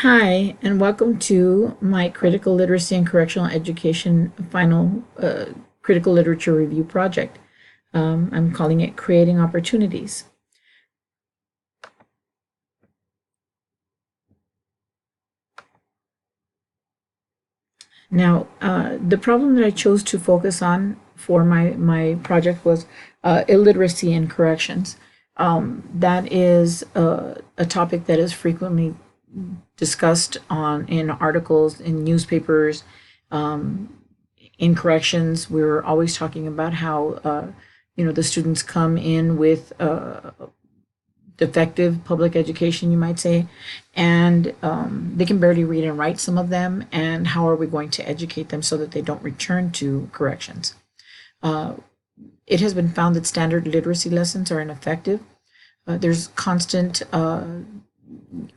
Hi, and welcome to my Critical Literacy and Correctional Education final critical literature review project. I'm calling it Creating Opportunities. Now, the problem that I chose to focus on for my project was illiteracy and corrections. That is a topic that is frequently discussed in articles, in newspapers, in corrections. We're always talking about how the students come in with defective public education, you might say, and they can barely read and write, some of them. And how are we going to educate them so that they don't return to corrections? It has been found that standard literacy lessons are ineffective. There's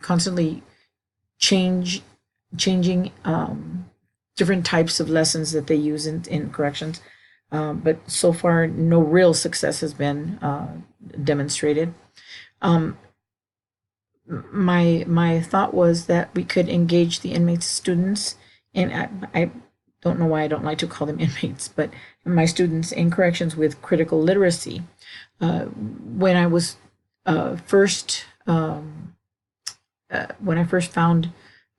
constantly changing different types of lessons that they use in corrections. But so far, no real success has been demonstrated. My thought was that we could engage the inmates, students, and I don't know why I don't like to call them inmates, but my students in corrections with critical literacy. When I was first when I first found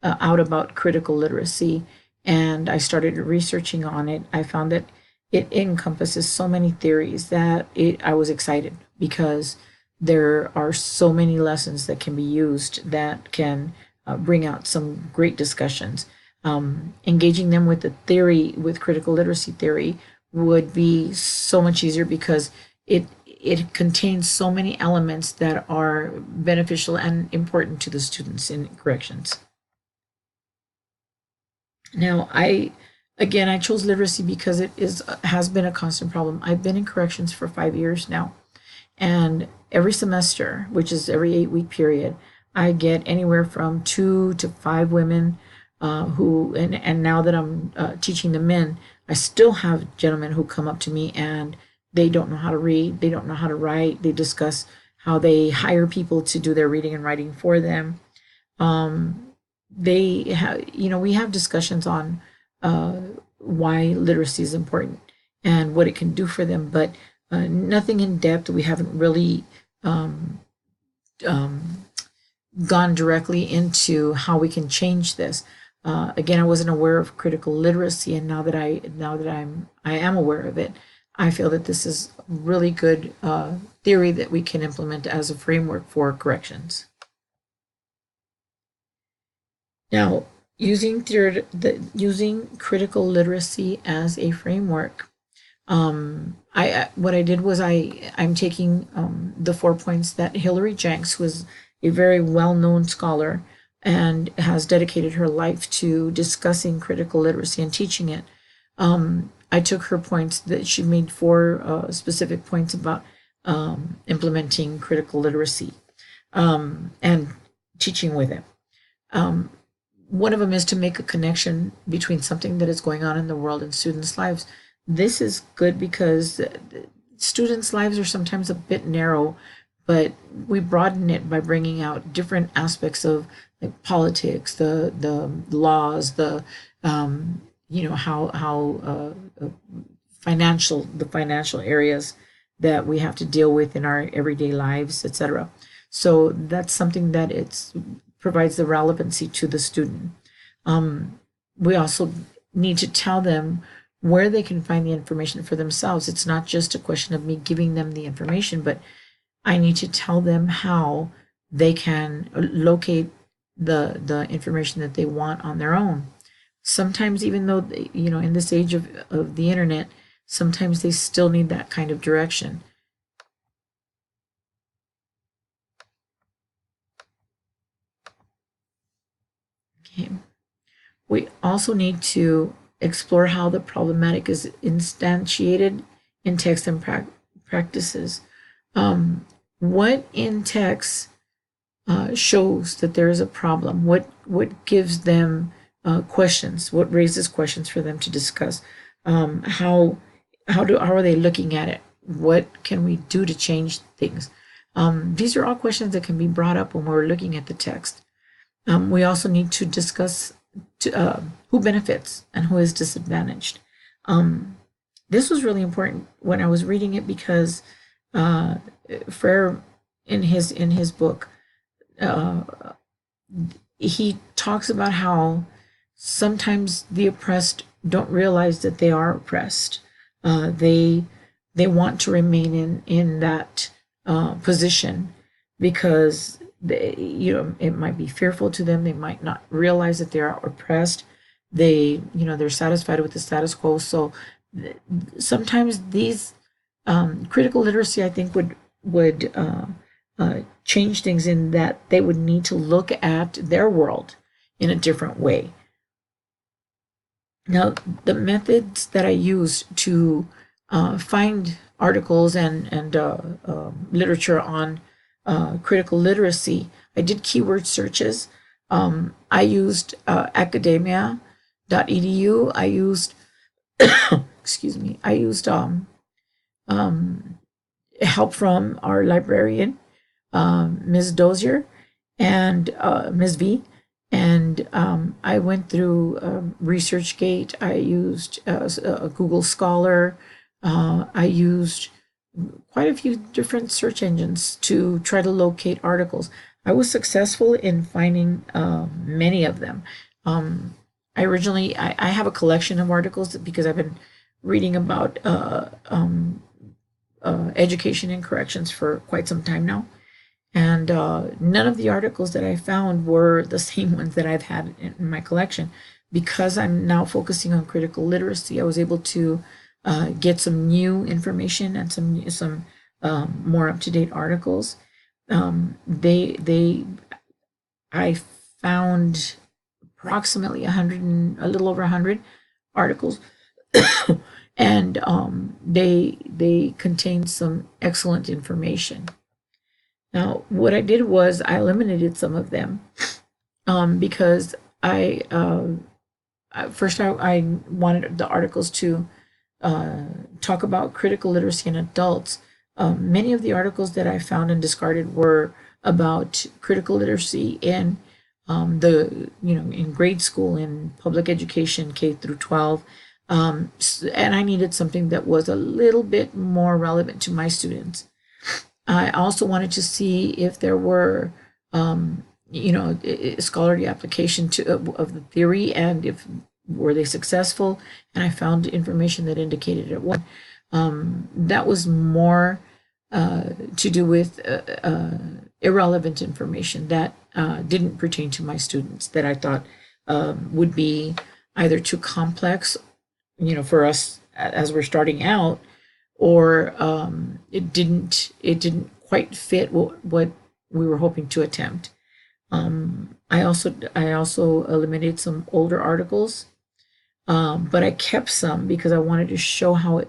out about critical literacy and I started researching on it, I found that it encompasses so many theories that I was excited because there are so many lessons that can be used that can bring out some great discussions. Engaging them with the theory, with critical literacy theory, would be so much easier because it contains so many elements that are beneficial and important to the students in corrections. Now, I chose literacy because it has been a constant problem. I've been in corrections for 5 years now, and every semester, which is every 8-week period, I get anywhere from 2 to 5 women and now that I'm teaching the men, I still have gentlemen who come up to me and they don't know how to read, they don't know how to write. They discuss how they hire people to do their reading and writing for them. They have, we have discussions on why literacy is important and what it can do for them, but nothing in depth. We haven't really gone directly into how we can change this. Again, I wasn't aware of critical literacy, and now that I am aware of it, I feel that this is really good theory that we can implement as a framework for corrections. Now, using critical literacy as a framework, I what I did was I'm taking the 4 points that Hilary Jenks, who is a very well-known scholar and has dedicated her life to discussing critical literacy and teaching it. I took her points that she made 4 specific points about implementing critical literacy and teaching with it. One of them is to make a connection between something that is going on in the world and students' lives. This is good because students' lives are sometimes a bit narrow, but we broaden it by bringing out different aspects of like politics, the laws, how the financial areas that we have to deal with in our everyday lives, etc. So that's something that it provides the relevancy to the student. We also need to tell them where they can find the information for themselves. It's not just a question of me giving them the information, but I need to tell them how they can locate the information that they want on their own. Sometimes, even though in this age of the internet, sometimes they still need that kind of direction. Okay. We also need to explore how the problematic is instantiated in text and practices. What in text shows that there is a problem? What gives them questions? What raises questions for them to discuss? How are they looking at it? What can we do to change things? These are all questions that can be brought up when we're looking at the text. We also need to discuss who benefits and who is disadvantaged. Um, this was really important when I was reading it because uh, Frere, in his book, uh, he talks about how sometimes the oppressed don't realize that they are oppressed. They want to remain in that position because it might be fearful to them. They might not realize that they are oppressed. They're satisfied with the status quo. So sometimes these critical literacy, I think, would change things in that they would need to look at their world in a different way. Now, the methods that I use to find articles and literature on critical literacy, I did keyword searches. I used academia.edu. I used, excuse me, I used um, help from our librarian, Ms. Dozier, and Ms. V. And I went through ResearchGate. I used Google Scholar. I used quite a few different search engines to try to locate articles. I was successful in finding many of them. Um, I have a collection of articles because I've been reading about education and corrections for quite some time now. And none of the articles that I found were the same ones that I've had in my collection. Because I'm now focusing on critical literacy, I was able to get some new information and some more up to date articles. They I found approximately 100 and a little over 100 articles, and they contain some excellent information. Now, what I did was I eliminated some of them because I wanted the articles to talk about critical literacy in adults. Many of the articles that I found and discarded were about critical literacy in in grade school, in public education, K through 12. And I needed something that was a little bit more relevant to my students. I also wanted to see if there were, scholarly application of the theory, and if were they successful. And I found information that indicated it was. That was more to do with irrelevant information that didn't pertain to my students, that I thought would be either too complex, for us as we're starting out, or it didn't quite fit what we were hoping to attempt. I also eliminated some older articles, but I kept some because I wanted to show how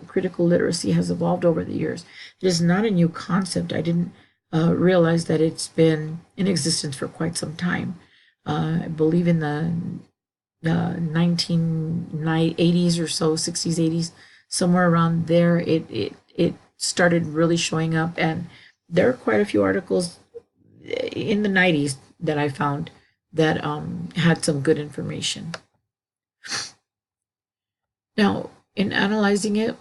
critical literacy has evolved over the years. It is not a new concept. I didn't realize that it's been in existence for quite some time. I believe in the 1980s or so, 60s, 80s, somewhere around there, it started really showing up. And there are quite a few articles in the 90s that I found that had some good information. Now, in analyzing it,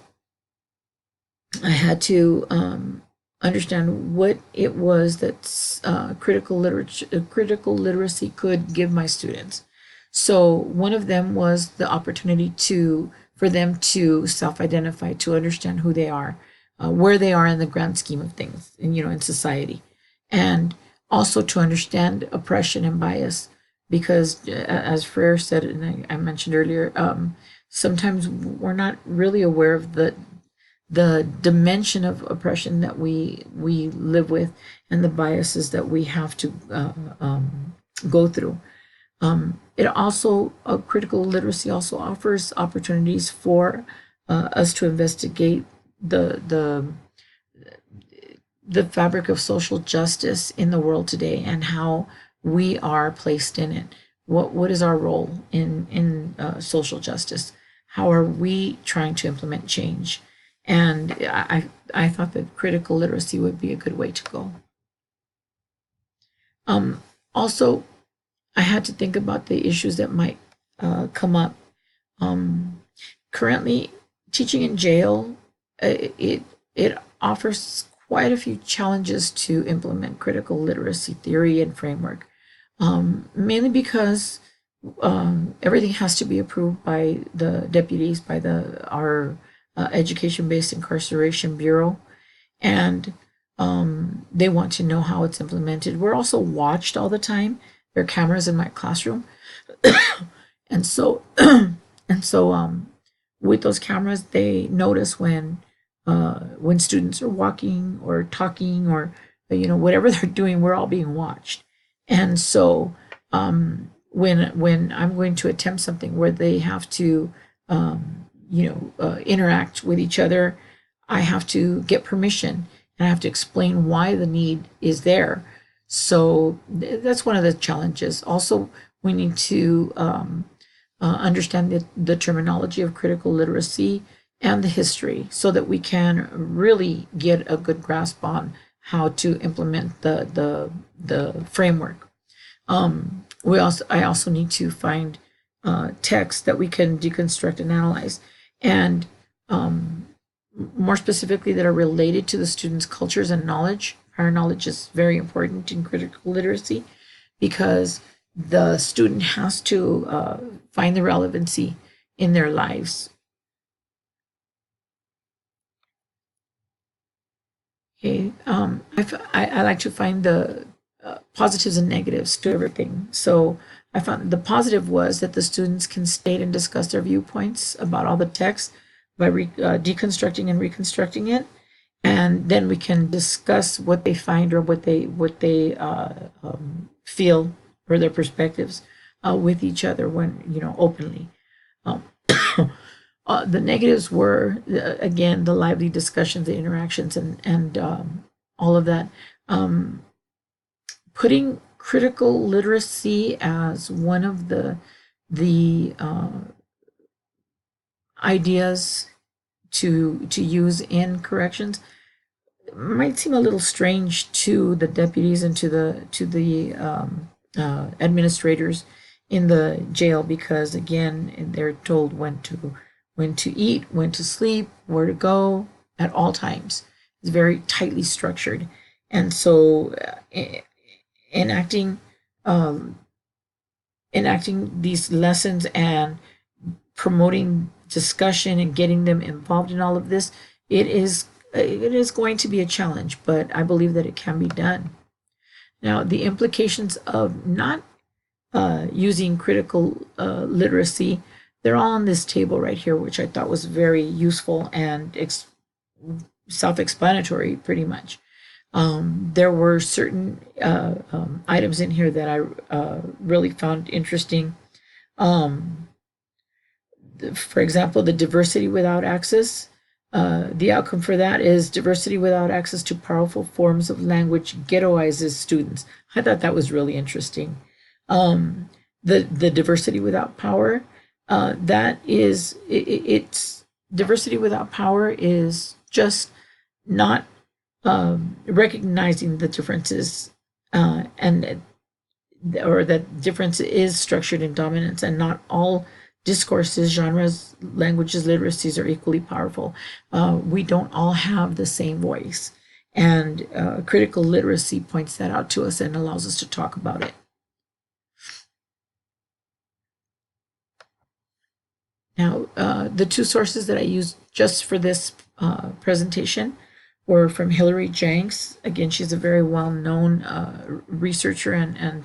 I had to understand what it was that critical literacy could give my students. So one of them was the opportunity for them to self-identify, to understand who they are, where they are in the grand scheme of things, and in society, and also to understand oppression and bias, because as Frere said, and I mentioned earlier, sometimes we're not really aware of the dimension of oppression that we live with, and the biases that we have to go through. It also Critical literacy also offers opportunities for us to investigate the fabric of social justice in the world today, and how we are placed in it. What is our role in social justice? How are we trying to implement change? And I thought that critical literacy would be a good way to go. Also, I had to think about the issues that might come up. Um, Currently, teaching in jail, it offers quite a few challenges to implement critical literacy theory and framework, mainly because everything has to be approved by the deputies, by the our education-based incarceration bureau, and they want to know how it's implemented. We're also watched all the time. There are cameras in my classroom, and so with those cameras, they notice when students are walking or talking or whatever they're doing. We're all being watched, and so when I'm going to attempt something where they have to interact with each other, I have to get permission and I have to explain why the need is there. So that's one of the challenges. Also, we need to understand the terminology of critical literacy and the history so that we can really get a good grasp on how to implement the framework. I also need to find text that we can deconstruct and analyze, and more specifically that are related to the students' cultures and knowledge. Prior knowledge is very important in critical literacy because the student has to find the relevancy in their lives. Okay, I like to find the positives and negatives to everything. So I found the positive was that the students can state and discuss their viewpoints about all the text by deconstructing and reconstructing it, and then we can discuss what they find or what they feel or their perspectives with each other when openly. Um, the negatives were again the lively discussions, the interactions, and all of that. Putting critical literacy as one of the ideas to use in corrections might seem a little strange to the deputies and to the administrators in the jail, because again they're told when to eat, when to sleep, where to go at all times. It's very tightly structured, and so enacting um, enacting these lessons and promoting discussion and getting them involved in all of this, it is going to be a challenge, but I believe that it can be done. Now, the implications of not using critical literacy, they're all on this table right here, which I thought was very useful and self-explanatory, pretty much. There were certain items in here that I really found interesting. Um, for example, the diversity without access. The outcome for that is diversity without access to powerful forms of language ghettoizes students. I thought that was really interesting. Um, the diversity without power, that is it's diversity without power is just not recognizing the differences, and or that difference is structured in dominance, and not all discourses, genres, languages, literacies are equally powerful. We don't all have the same voice, and critical literacy points that out to us and allows us to talk about it. Now, the two sources that I used just for this presentation were from Hilary Jenks. Again, she's a very well-known researcher, and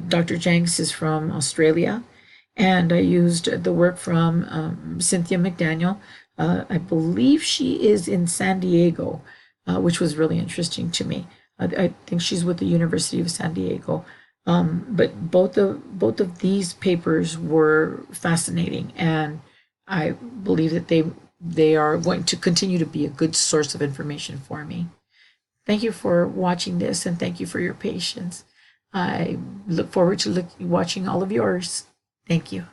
Dr. Jenks is from Australia. And I used the work from Cynthia McDaniel. I believe she is in San Diego, which was really interesting to me. I think she's with the University of San Diego. But both of these papers were fascinating, and I believe that they are going to continue to be a good source of information for me. Thank you for watching this, and thank you for your patience. I look forward to watching all of yours. Thank you.